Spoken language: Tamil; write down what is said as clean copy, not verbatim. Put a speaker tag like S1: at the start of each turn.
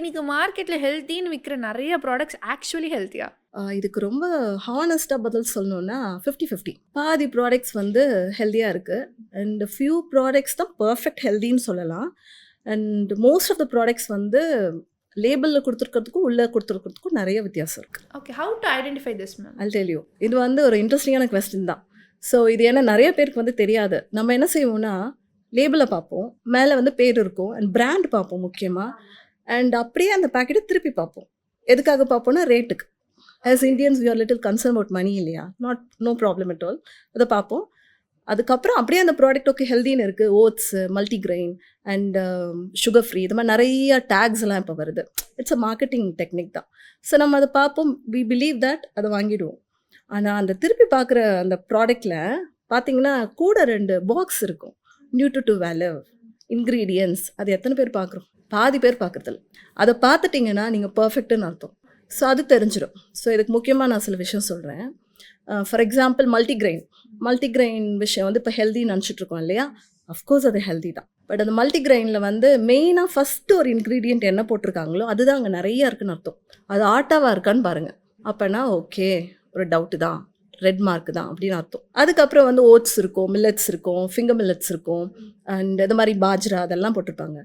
S1: இன்னைக்கு மார்க்கெட்ல ஹெல்த்தின்னு விக்கிற நெறைய ப்ராடக்ட்ஸ் ஆக்சுவலி ஹெல்த்தியா?
S2: இதுக்கு ரொம்ப ஹானஸ்ட்டா பதில் சொல்லணும்னா 50-50. பாதி ப்ராடக்ட்ஸ் வந்து ஹெல்தியா இருக்கு. அண்ட் ஃபியூ ப்ராடக்ட்ஸ் தான் பெர்ஃபெக்ட் ஹெல்தின்னு சொல்லலாம். And most of the products வந்து லேபிள்ல குடுத்துருக்கிறதுக்கும், உள்ள குடுத்துருக்கிறதுக்கும் நெறைய வித்தியாசம் இருக்கு.
S1: Okay. How to identify this ma'am?
S2: I'll tell you. இது வந்து ஒரு இன்ட்ரெஸ்டிங்கான கொஸ்டின் தான். ஸோ இது ஏன்னா நெறைய பேருக்கு வந்து தெரியாது. நம்ம என்ன செய்வோம்னா, லேபிள பார்ப்போம். மேல வந்து பேர் இருக்கும். அண்ட் பிராண்ட் பார்ப்போம் முக்கியமா. அண்ட் அப்படியே அந்த பாக்கெட்ட திருப்பி பார்ப்போம். எதுக்காக பார்ப்போம்னா ரேட்டுக்கு. As Indians we are little concern about money இல்லையா? No problem at all. அத பார்ப்போம். அதுக்கப்புறம் அப்படியே அந்த ப்ராடக்ட் ஓகே ஹெல்தின்னு இருக்கு. Oats, multigrain and sugar free இது மாரி நெறைய டேக்ஸ் எல்லாம் இப்போ வருது. இட்ஸ் அ மார்க்கெட்டிங் டெக்னிக் தான். ஸோ நம்ம அத பார்ப்போம். வி பிலீவ் தட் அத வாங்கிடுவோம். ஆனா அந்த திருப்பி பார்க்குற அந்த ப்ராடக்ட்ல பார்த்தீங்கன்னா, கூட 2 பாக்ஸ் இருக்கும். நியூட்ரிட்டிவ் வேல்யூ, இன்கிரீடியன்ட்ஸ் அது எத்தன பேர் பார்க்குறோம்? பாதி பேர் பார்க்குறதில்ல. அத பார்த்துட்டீங்கன்னா, நீங்க பெர்ஃபெக்ட்டுன்னு அர்த்தம். ஸோ அது தெரிஞ்சிடும். ஸோ இதுக்கு முக்கியமா நான் சில விஷயம் சொல்றேன். ஃபார் எக்ஸாம்பிள் மல்டிகிரெயின் விஷயம் வந்து இப்போ ஹெல்தின்னு நினச்சிட்ருக்கோம் இல்லையா? அஃப்கோர்ஸ் அது ஹெல்தி தான். பட் அந்த மல்டிகிரெயினில் வந்து மெயினாக ஃபஸ்ட்டு ஒரு இன்க்ரீடியன்ட் என்ன போட்டிருக்காங்களோ அதுதான் அங்கே நிறையா இருக்குன்னு அர்த்தம். அது ஆட்டாவாக இருக்கான்னு பாருங்கள். அப்போனா ஓகே, ஒரு டவுட்டு தான், ரெட் மார்க் தான் அப்படின்னு அர்த்தம். அதுக்கப்புறம் வந்து ஓட்ஸ் இருக்கும், மில்லட்ஸ் இருக்கும், ஃபிங்கர் மில்லட்ஸ் இருக்கும், அண்ட் இது மாதிரி பாஜ்ரா அதெல்லாம் போட்டிருப்பாங்க.